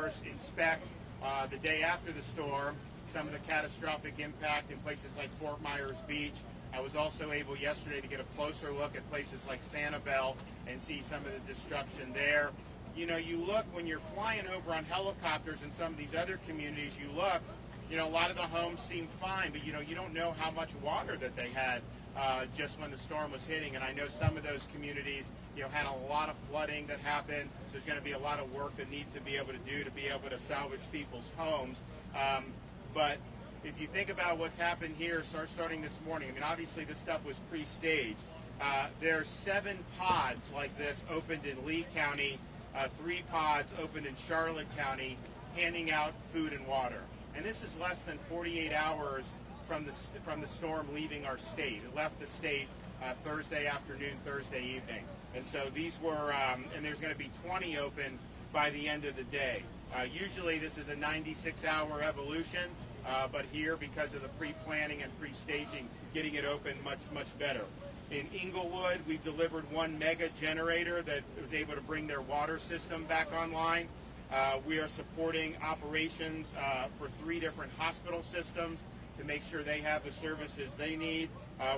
first inspect the day after the storm some of the catastrophic impact in places like Fort Myers Beach. I was also able yesterday to get a closer look at places like Sanibel and see some of the destruction there. You know, you look when you're flying over on helicopters in some of these other communities, you look, you know, a lot of the homes seem fine, but you know, you don't know how much water that they had just when the storm was hitting. And I know some of those communities, you know, had a lot of flooding that happened. So there's going to be a lot of work that needs to be able to do to be able to salvage people's homes. But if you think about what's happened here starting this morning, I mean, obviously this stuff was pre-staged. There's 7 pods like this opened in Lee County, 3 pods opened in Charlotte County, handing out food and water. And this is less than 48 hours from the storm leaving our state. It left the state Thursday afternoon, Thursday evening. And so these were, and there's going to be 20 open by the end of the day. Usually this is a 96-hour evolution, but here, because of the pre-planning and pre-staging, getting it open much better. In Inglewood, we've delivered 1 mega generator that was able to bring their water system back online. We are supporting operations for 3 different hospital systems to make sure they have the services they need.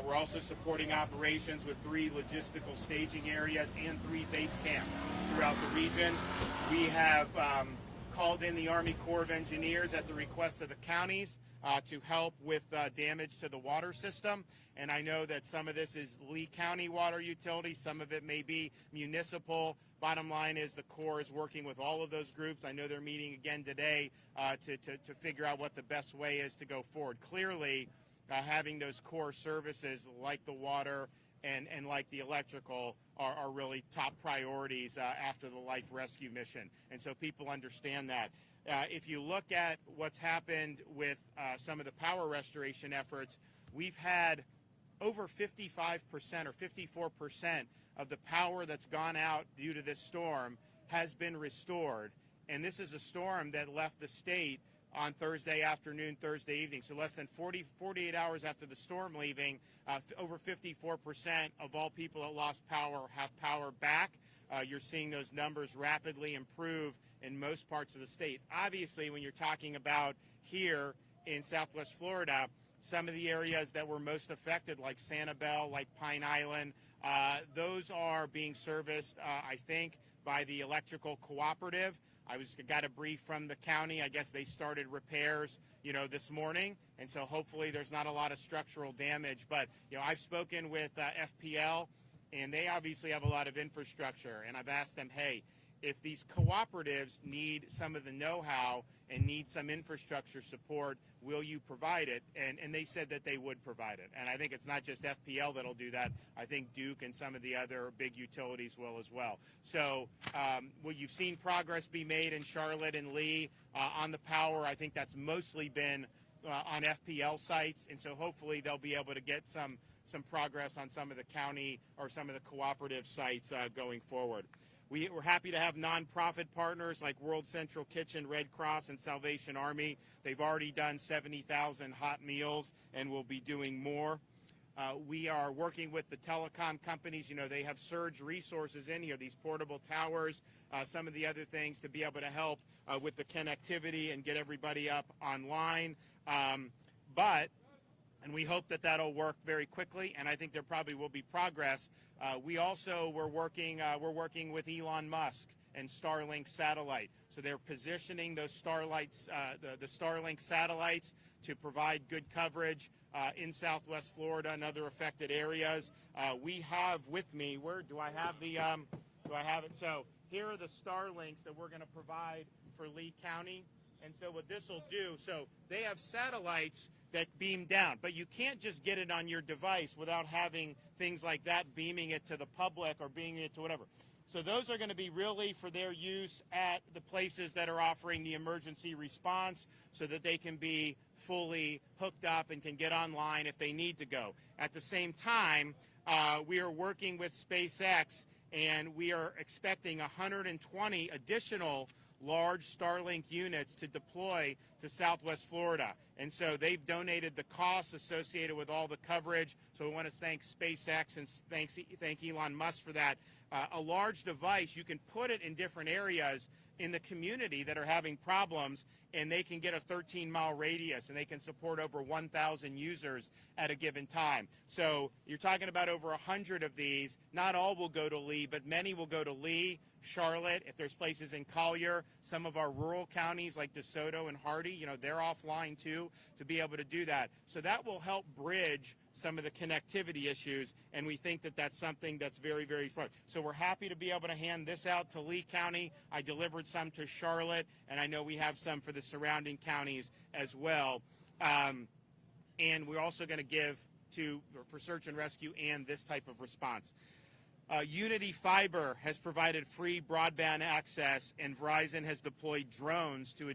We're also supporting operations with 3 logistical staging areas and 3 base camps throughout the region. We have called in the Army Corps of Engineers at the request of the counties to help with damage to the water system. And I know that some of this is Lee County water utility, some of it may be municipal. Bottom line is the Corps is working with all of those groups. I know they're meeting again today to figure out what the best way is to go forward. Clearly, having those core services like the water and like the electrical are really top priorities after the life rescue mission. And so people understand that. If you look at what's happened with some of the power restoration efforts, we've had over 55% or 54% of the power that's gone out due to this storm has been restored. And this is a storm that left the state on Thursday afternoon, Thursday evening. So less than 48 hours after the storm leaving, over 54% of all people that lost power have power back. You're seeing those numbers rapidly improve in most parts of the state. Obviously, when you're talking about here in Southwest Florida, some of the areas that were most affected, like Sanibel, like Pine Island, those are being serviced, I think, by the electrical cooperative. I got a brief from the county. I guess they started repairs, you know, this morning, and so hopefully there's not a lot of structural damage. But you know, I've spoken with FPL, and they obviously have a lot of infrastructure, and I've asked them, hey, if these cooperatives need some of the know-how and need some infrastructure support, will you provide it? And they said that they would provide it. And I think it's not just FPL that'll do that. I think Duke and some of the other big utilities will as well. So well, you've seen progress be made in Charlotte and Lee on the power. I think that's mostly been on FPL sites. And so hopefully they'll be able to get some progress on some of the county or some of the cooperative sites going forward. We're happy to have nonprofit partners like World Central Kitchen, Red Cross, and Salvation Army. They've already done 70,000 hot meals and will be doing more. We are working with the telecom companies. You know, they have surge resources in here, these portable towers, some of the other things to be able to help with the connectivity and get everybody up online. And we hope that that'll work very quickly, and I think there probably will be progress. We also we're working with Elon Musk and Starlink satellite. So they're positioning those Starlights, the Starlink satellites to provide good coverage in Southwest Florida and other affected areas. We have with me, where do I have the, do I have it? So here are the Starlinks that we're going to provide for Lee County. And so what this will do, so they have satellites that beam down, but you can't just get it on your device without having things like that beaming it to the public or beaming it to whatever. So those are going to be really for their use at the places that are offering the emergency response so that they can be fully hooked up and can get online if they need to go. At the same time, we are working with SpaceX, and we are expecting 120 additional large Starlink units to deploy to Southwest Florida. And so they've donated the costs associated with all the coverage. So we want to thank SpaceX and thank Elon Musk for that. A large device, you can put it in different areas in the community that are having problems, and they can get a 13-mile radius, and they can support over 1,000 users at a given time. So you're talking about over 100 of these. Not all will go to Lee, but many will go to Lee, Charlotte, if there's places in Collier, some of our rural counties like DeSoto and Hardy, they're offline too, to be able to do that. So that will help bridge some of the connectivity issues, and we think that that's something that's very, very fun. So we're happy to be able to hand this out to Lee County. I delivered some to Charlotte, and I know we have some for the surrounding counties as well. And we're also going to give for search and rescue and this type of response. Unity Fiber has provided free broadband access, and Verizon has deployed drones to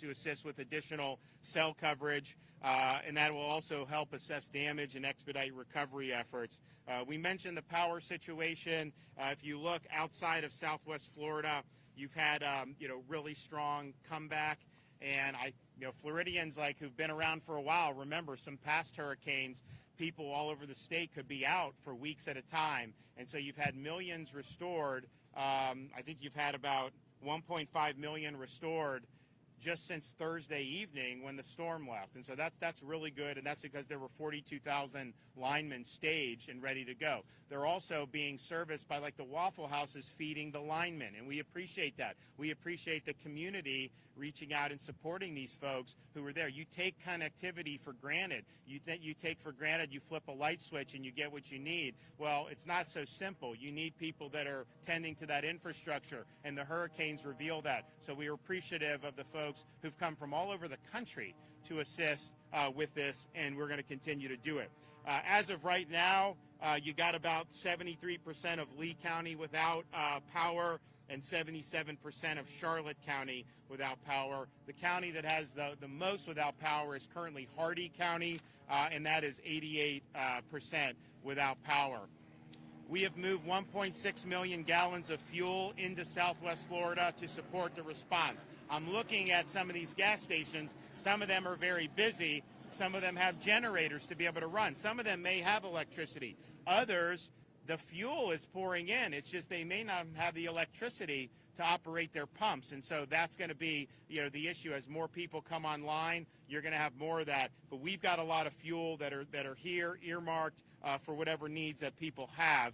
assist with additional cell coverage, and that will also help assess damage and expedite recovery efforts. We mentioned the power situation. If you look outside of Southwest Florida, you've had really strong comeback, and Floridians who've been around for a while remember some past hurricanes. People all over the state could be out for weeks at a time, and so you've had millions restored. I think you've had about 1.5 million restored just since Thursday evening when the storm left, and so that's really good, and that's because there were 42,000 linemen staged and ready to go. They're also being serviced by the Waffle Houses feeding the linemen, and we appreciate that. We appreciate the community reaching out and supporting these folks who are there. You take connectivity for granted. You take for granted you flip a light switch and you get what you need. Well, it's not so simple. You need people that are tending to that infrastructure, and the hurricanes reveal that. So we are appreciative of the folks who've come from all over the country to assist with this, and we're going to continue to do it. As of right now, you got about 73% of Lee County without power and 77% of Charlotte County without power. The county that has the most without power is currently Hardy County, and that is 88% without power. We have moved 1.6 million gallons of fuel into Southwest Florida to support the response. I'm looking at some of these gas stations. Some of them are very busy. Some of them have generators to be able to run. Some of them may have electricity. Others, the fuel is pouring in. It's just they may not have the electricity to operate their pumps. And so that's going to be, the issue. As more people come online, you're going to have more of that. But we've got a lot of fuel that are here, earmarked for whatever needs that people have.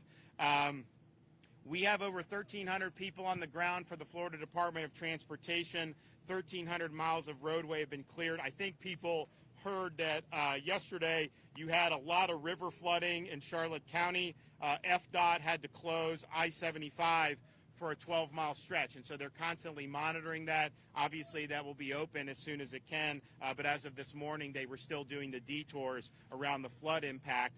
We have over 1,300 people on the ground for the Florida Department of Transportation. 1,300 miles of roadway have been cleared. I think people heard that yesterday you had a lot of river flooding in Charlotte County. FDOT had to close I-75 for a 12-mile stretch, and so they're constantly monitoring that. Obviously, that will be open as soon as it can, but as of this morning, they were still doing the detours around the flood impact.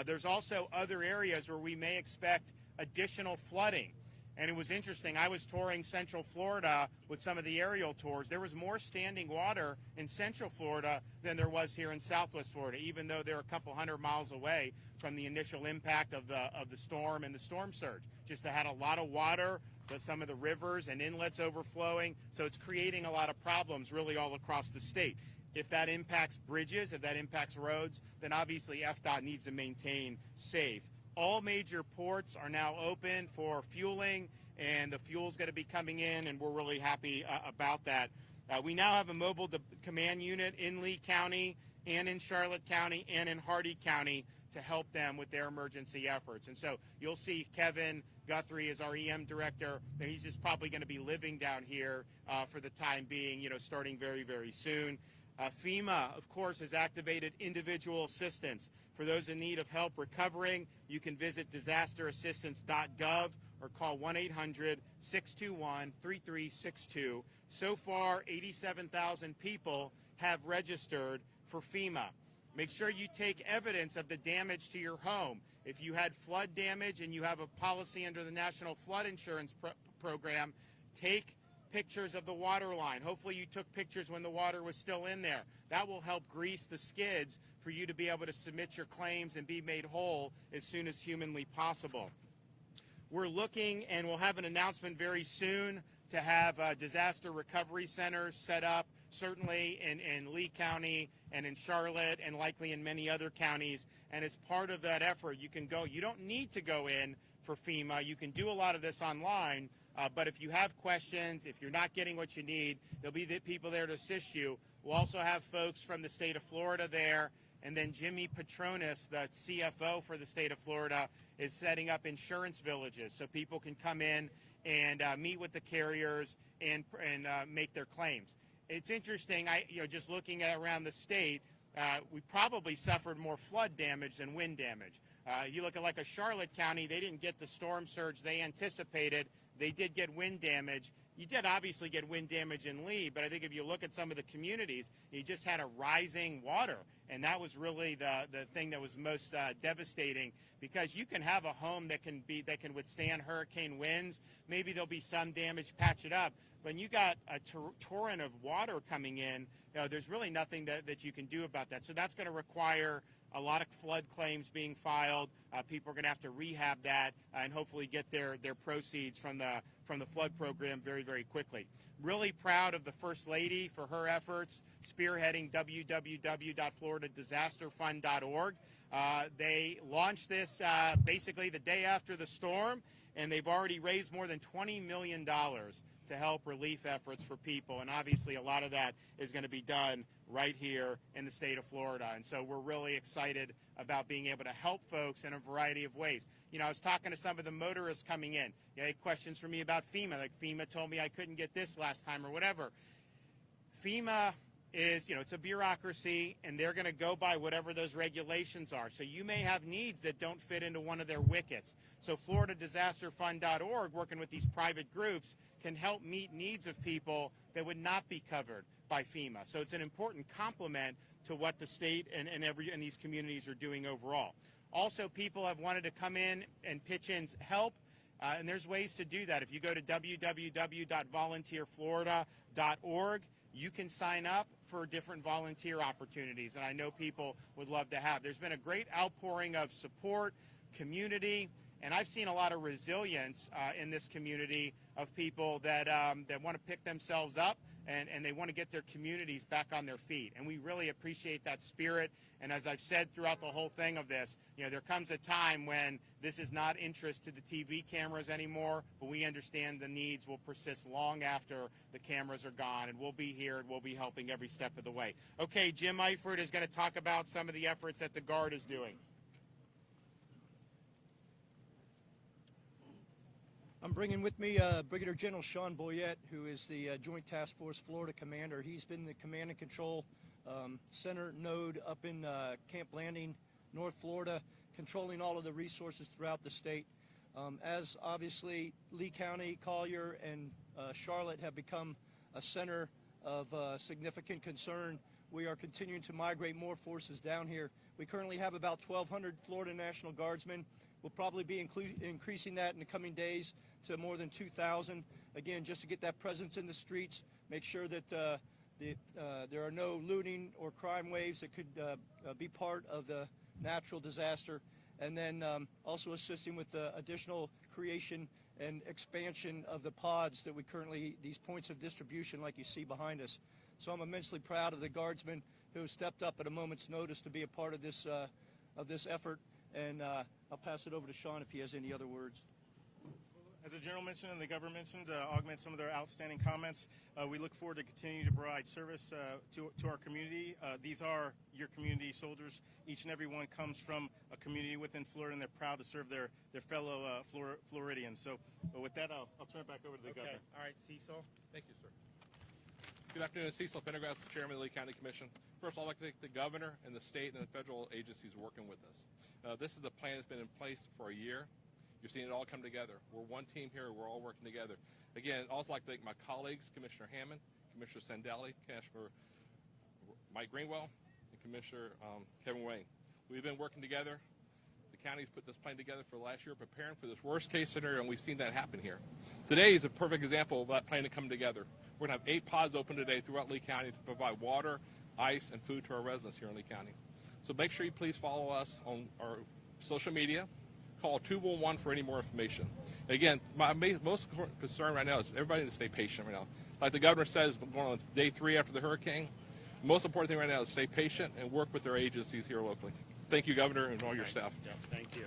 There's also other areas where we may expect additional flooding. And it was interesting. I was touring Central Florida with some of the aerial tours. There was more standing water in Central Florida than there was here in Southwest Florida, even though they're a couple hundred miles away from the initial impact of the storm and the storm surge. Just had a lot of water, some of the rivers and inlets overflowing. So it's creating a lot of problems really all across the state. If that impacts bridges, if that impacts roads, then obviously FDOT needs to maintain safe. All major ports are now open for fueling, and the fuel's going to be coming in, and we're really happy about that. We now have a mobile command unit in Lee County and in Charlotte County and in Hardy County to help them with their emergency efforts. And so you'll see Kevin Guthrie is our EM director, and he's just probably going to be living down here for the time being, starting very, very soon. FEMA, of course, has activated individual assistance. For those in need of help recovering, you can visit disasterassistance.gov or call 1-800-621-3362. So far, 87,000 people have registered for FEMA. Make sure you take evidence of the damage to your home. If you had flood damage and you have a policy under the National Flood Insurance Program, take pictures of the water line. Hopefully you took pictures when the water was still in there. That will help grease the skids for you to be able to submit your claims and be made whole as soon as humanly possible. We're looking, and we'll have an announcement very soon, to have disaster recovery centers set up, certainly in Lee County and in Charlotte and likely in many other counties. And as part of that effort, you can go. You don't need to go in for FEMA. You can do a lot of this online. But if you have questions, if you're not getting what you need, there'll be the people there to assist you. We'll also have folks from the state of Florida there. And then Jimmy Petronis, the CFO for the state of Florida, is setting up insurance villages so people can come in and meet with the carriers and make their claims. It's interesting, just looking at around the state, we probably suffered more flood damage than wind damage. You look at like a Charlotte County, they didn't get the storm surge they anticipated. They did get wind damage. You did obviously get wind damage in Lee, but I think if you look at some of the communities, you just had a rising water, and that was really the thing that was most devastating, because you can have a home that can withstand hurricane winds. Maybe there'll be some damage, patch it up. When you got a torrent of water coming in, there's really nothing that you can do about that. So that's going to require a lot of flood claims being filed. People are going to have to rehab that and hopefully get their proceeds from the flood program very, very quickly. Really proud of the First Lady for her efforts, spearheading www.floridadisasterfund.org. They launched this basically the day after the storm, and they've already raised more than $20 million to help relief efforts for people. And obviously a lot of that is going to be done right here in the state of Florida. And so we're really excited about being able to help folks in a variety of ways. I was talking to some of the motorists coming in. They had questions for me about FEMA. Like, FEMA told me I couldn't get this last time or whatever. FEMA is, it's a bureaucracy, and they're going to go by whatever those regulations are. So you may have needs that don't fit into one of their wickets. So FloridadisasterFund.org, working with these private groups, can help meet needs of people that would not be covered by FEMA. So it's an important complement to what the state and these communities are doing overall. Also, people have wanted to come in and pitch in help, and there's ways to do that. If you go to www.volunteerflorida.org, you can sign up for different volunteer opportunities, and I know people would love to have. There's been a great outpouring of support, community, and I've seen a lot of resilience in this community of people that want to pick themselves up and they want to get their communities back on their feet. And we really appreciate that spirit. And as I've said throughout the whole thing of this, there comes a time when this is not interest to the TV cameras anymore, but we understand the needs will persist long after the cameras are gone, and we'll be here and we'll be helping every step of the way. Okay, Jim Eifert is going to talk about some of the efforts that the Guard is doing. I'm bringing with me Brigadier General Sean Boyette, who is the Joint Task Force Florida Commander. He's been the command and control center node up in Camp Landing, North Florida, controlling all of the resources throughout the state. As obviously Lee County, Collier, and Charlotte have become a center of significant concern, we are continuing to migrate more forces down here. We currently have about 1,200 Florida National Guardsmen. We'll probably be increasing that in the coming days to more than 2,000. Again, just to get that presence in the streets, make sure that there are no looting or crime waves that could be part of the natural disaster. And then also assisting with the additional creation and expansion of the pods that we currently, these points of distribution like you see behind us. So I'm immensely proud of the Guardsmen who have stepped up at a moment's notice to be a part of this effort. And I'll pass it over to Sean if he has any other words. As the General mentioned and the Governor mentioned, augment some of their outstanding comments. We look forward to continuing to provide service to our community. These are your community soldiers. Each and every one comes from a community within Florida, and they're proud to serve their fellow Floridians. So with that, I'll turn it back over to the Governor. All right, Cecil. Thank you, sir. Good afternoon. Cecil Pendergrass, Chairman of the Lee County Commission. First, I'd like to thank the Governor and the state and the federal agencies working with us. This is a plan that's been in place for a year. You're seeing it all come together. We're one team here. We're all working together. Again, I'd also like to thank my colleagues, Commissioner Hammond, Commissioner Sandali, Commissioner Mike Greenwell, and Commissioner Kevin Wayne. We've been working together. The county's put this plan together for last year, preparing for this worst-case scenario, and we've seen that happen here. Today is a perfect example of that plan to come together. We're going to have 8 pods open today throughout Lee County to provide water, ice, and food to our residents here in Lee County. So make sure you please follow us on our social media. Call 211 for any more information. Again, my most concern right now is everybody needs to stay patient right now. Like the Governor says, we're going on day 3 after the hurricane. The most important thing right now is stay patient and work with their agencies here locally. Thank you, Governor, and all your staff. Yeah, thank you.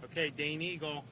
Okay, Dane Eagle.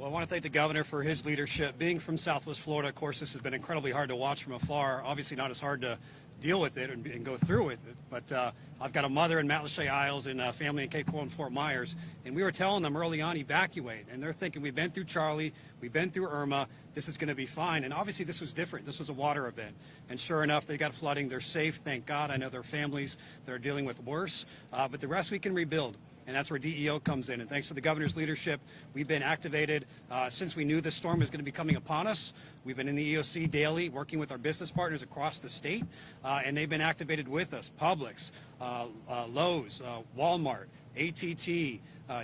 Well, I want to thank the governor for his leadership. Being from Southwest Florida, of course, this has been incredibly hard to watch from afar. Obviously not as hard to deal with it and go through with it. But I've got a mother in Matlacha Isles and a family in Cape Coral and Fort Myers. And we were telling them early on, evacuate. And they're thinking, we've been through Charlie, we've been through Irma, this is going to be fine. And obviously this was different. This was a water event. And sure enough, they got flooding. They're safe, thank God. I know their families that are dealing with worse. But the rest we can rebuild. And that's where DEO comes in. And thanks to the governor's leadership, we've been activated since we knew the storm was going to be coming upon us. We've been in the EOC daily, working with our business partners across the state, and they've been activated with us. Publix, Lowe's, Walmart, ATT,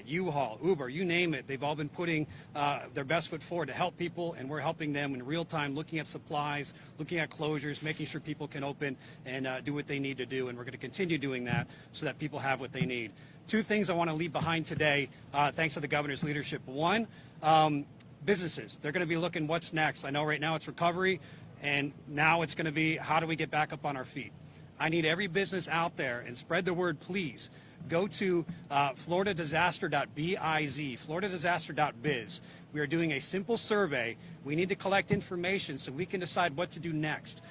U-Haul, Uber, you name it. They've all been putting their best foot forward to help people, and we're helping them in real time, looking at supplies, looking at closures, making sure people can open and do what they need to do. And we're going to continue doing that so that people have what they need. Two things I want to leave behind today, thanks to the governor's leadership. One, businesses. They're going to be looking what's next. I know right now it's recovery, and now it's going to be how do we get back up on our feet. I need every business out there, and spread the word, please. Go to floridadisaster.biz, floridadisaster.biz. We are doing a simple survey. We need to collect information so we can decide what to do next.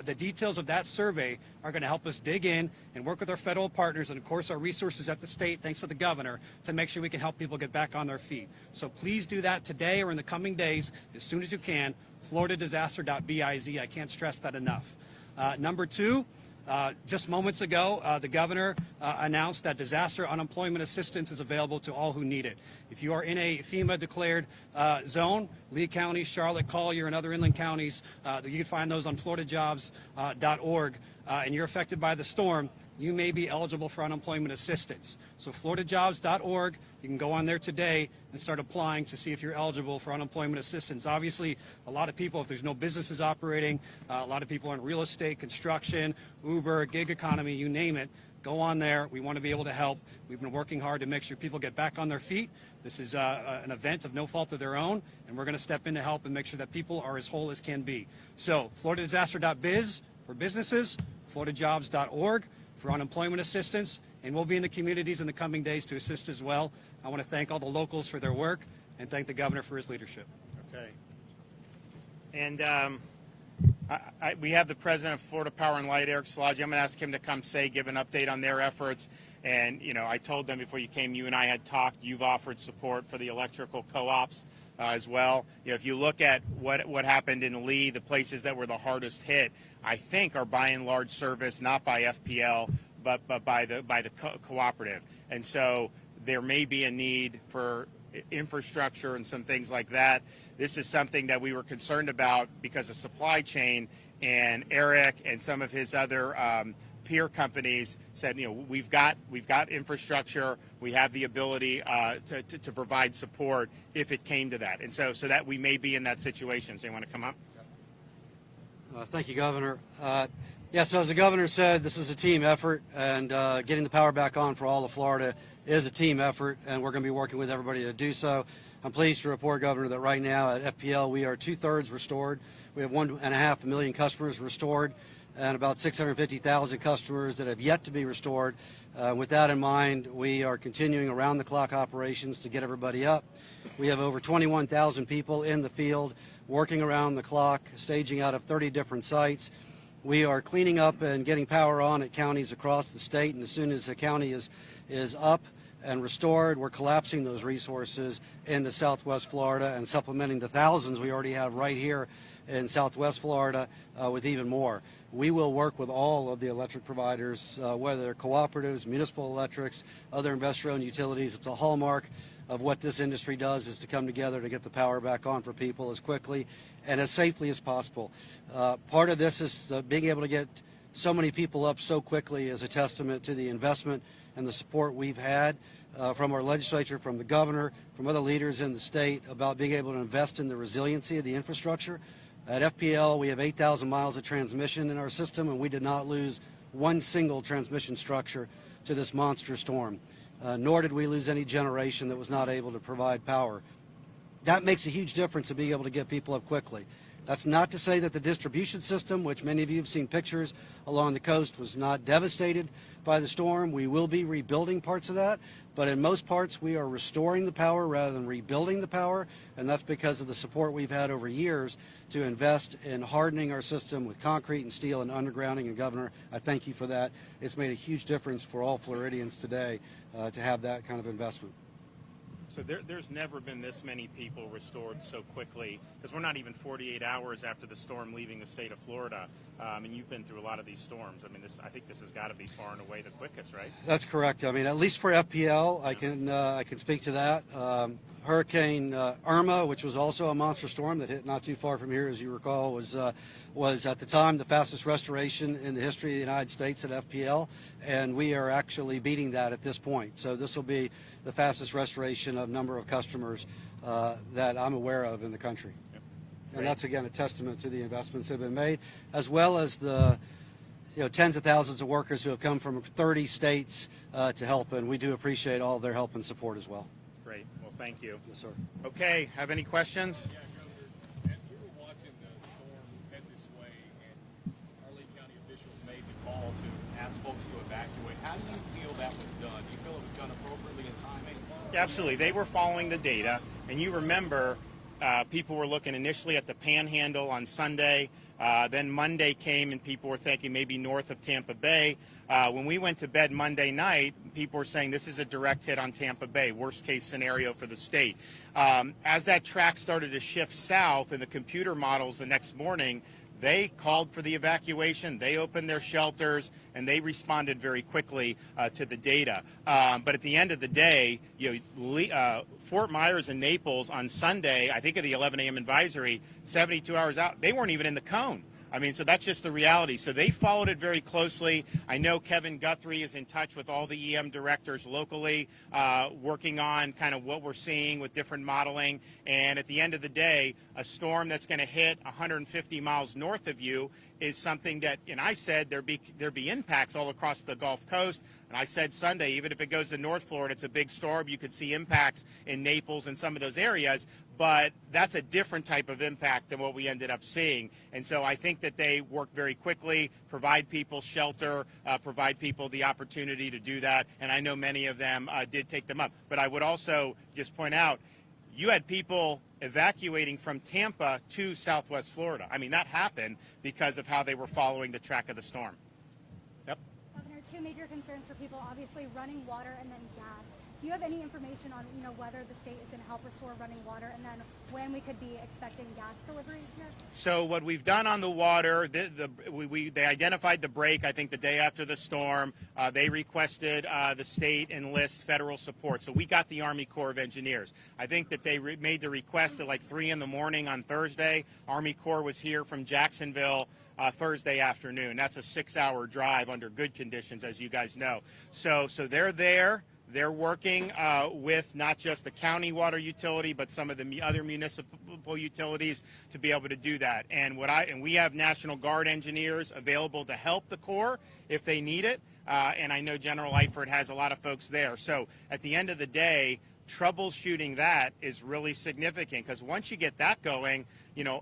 The details of that survey are going to help us dig in and work with our federal partners and, of course, our resources at the state, thanks to the governor, to make sure we can help people get back on their feet. So please do that today or in the coming days as soon as you can, floridadisaster.biz. I can't stress that enough. Number two, just moments ago, the governor announced that disaster unemployment assistance is available to all who need it. If you are in a FEMA declared zone, Lee County, Charlotte, Collier, and other inland counties, you can find those on floridajobs.org, and you're affected by the storm, you may be eligible for unemployment assistance. So floridajobs.org, you can go on there today and start applying to see if you're eligible for unemployment assistance. Obviously, a lot of people, if there's no businesses operating, a lot of people are in real estate, construction, Uber, gig economy, you name it, go on there. We want to be able to help. We've been working hard to make sure people get back on their feet. This is an event of no fault of their own, and we're going to step in to help and make sure that people are as whole as can be. So floridadisaster.biz for businesses, floridajobs.org for unemployment assistance, and we'll be in the communities in the coming days to assist as well. I want to thank all the locals for their work and thank the governor for his leadership. Okay. And we have the president of Florida Power and Light, Eric Szilagyi. I'm going to ask him to come give an update on their efforts. And, you know, I told them before you came, you and I had talked, you've offered support for the electrical co-ops as well. You know, if you look at what happened in Lee, the places that were the hardest hit, I think are by and large serviced not by FPL, but by the cooperative. And so there may be a need for infrastructure and some things like that. This is something that we were concerned about because of supply chain, and Eric and some of his other peer companies said, you know, we've got infrastructure, we have the ability to provide support if it came to that, and so that we may be in that situation. So you want to come up? Thank you, Governor. Yes, so as the governor said, this is a team effort, and getting the power back on for all of Florida is a team effort, and we're going to be working with everybody to do so. I'm pleased to report, Governor, that right now at FPL we are 2/3 restored. We have 1.5 million customers restored and about 650,000 customers that have yet to be restored. With that in mind, we are continuing around-the-clock operations to get everybody up. We have over 21,000 people in the field working around the clock, staging out of 30 different sites. We are cleaning up and getting power on at counties across the state, and as soon as the county is up and restored, we're collapsing those resources into Southwest Florida and supplementing the thousands we already have right here in Southwest Florida with even more. We will work with all of the electric providers, whether they're cooperatives, municipal electrics, other investor-owned utilities. It's a hallmark of what this industry does, is to come together to get the power back on for people as quickly and as safely as possible. Part of this is being able to get so many people up so quickly is a testament to the investment and the support we've had from our legislature, from the governor, from other leaders in the state about being able to invest in the resiliency of the infrastructure. At FPL, we have 8,000 miles of transmission in our system, and we did not lose one single transmission structure to this monster storm. Nor did we lose any generation that was not able to provide power. That makes a huge difference in being able to get people up quickly. That's not to say that the distribution system, which many of you have seen pictures along the coast, was not devastated by the storm. We will be rebuilding parts of that, but in most parts we are restoring the power rather than rebuilding the power, and that's because of the support we've had over years to invest in hardening our system with concrete and steel and undergrounding. And Governor, I thank you for that. It's made a huge difference for all Floridians today to have that kind of investment. So there's never been this many people restored so quickly, because we're not even 48 hours after the storm leaving the state of Florida, and you've been through a lot of these storms. I mean, I think this has got to be far and away the quickest, right? That's correct. I mean, at least for FPL, I can speak to that. Hurricane Irma, which was also a monster storm that hit not too far from here, as you recall, was at the time the fastest restoration in the history of the United States at FPL, and we are actually beating that at this point. So this will be the fastest restoration of number of customers that I'm aware of in the country. Yep. And that's, again, a testament to the investments that have been made, as well as the tens of thousands of workers who have come from 30 states to help, and we do appreciate all their help and support as well. Great. Well, thank you. Yes, sir. Okay. Have any questions? Yeah, Governor, as we were watching the storm head this way and our Lee County officials made the call to ask folks to evacuate, how do you feel that was done? Do you feel it was done appropriately in timing? Yeah, absolutely. They were following the data, and you remember people were looking initially at the Panhandle on Sunday. Then Monday came, and people were thinking maybe north of Tampa Bay. When we went to bed Monday night, people were saying this is a direct hit on Tampa Bay, worst case scenario for the state. As that track started to shift south in the computer models the next morning, they called for the evacuation, they opened their shelters, and they responded very quickly to the data. But at the end of the day, Fort Myers and Naples on Sunday, I think of the 11 a.m. advisory, 72 hours out, they weren't even in the cone. I mean, so that's just the reality. So they followed it very closely. I know Kevin Guthrie is in touch with all the EM directors locally, working on kind of what we're seeing with different modeling. And at the end of the day, a storm that's going to hit 150 miles north of you is something that, and I said there'd be impacts all across the Gulf Coast. And I said Sunday, even if it goes to North Florida, it's a big storm. You could see impacts in Naples and some of those areas. But that's a different type of impact than what we ended up seeing. And so I think that they worked very quickly, provide people shelter, provide people the opportunity to do that. And I know many of them did take them up. But I would also just point out, you had people evacuating from Tampa to Southwest Florida. I mean, that happened because of how they were following the track of the storm. Yep. Governor, two major concerns for people, obviously running water and then gas. Do you have any information on, whether the state is going to help restore running water, and then when we could be expecting gas deliveries here? So what we've done on the water, they identified the break, I think, the day after the storm. They requested the state enlist federal support. So we got the Army Corps of Engineers. I think that they made the request at like 3 in the morning on Thursday. Army Corps was here from Jacksonville Thursday afternoon. That's a 6-hour drive under good conditions, as you guys know. So they're there. They're working with not just the county water utility, but some of the other municipal utilities to be able to do that. And we have National Guard engineers available to help the Corps if they need it. And I know General Eifert has a lot of folks there. So at the end of the day, troubleshooting that is really significant, because once you get that going,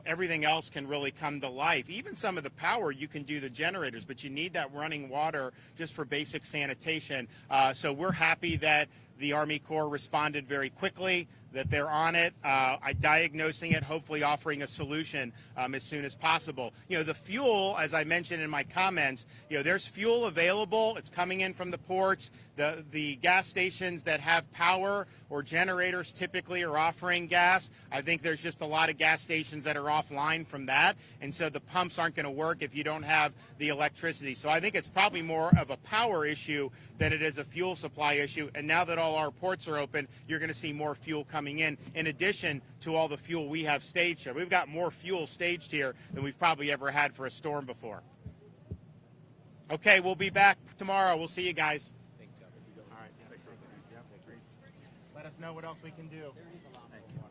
everything else can really come to life. Even some of the power, you can do the generators, but you need that running water just for basic sanitation. So we're happy that the Army Corps responded very quickly, that they're on it, diagnosing it, hopefully offering a solution as soon as possible. The fuel, as I mentioned in my comments, there's fuel available. It's coming in from the ports. The gas stations that have power or generators typically are offering gas. I think there's just a lot of gas stations that are offline from that, and so the pumps aren't going to work if you don't have the electricity. So I think it's probably more of a power issue than it is a fuel supply issue. And now that all our ports are open, you're going to see more fuel coming in addition to all the fuel we have staged here. We've got more fuel staged here than we've probably ever had for a storm before. Okay, we'll be back tomorrow. We'll see you guys. Thanks, Governor. All right. Let us know what else we can do. Thank you.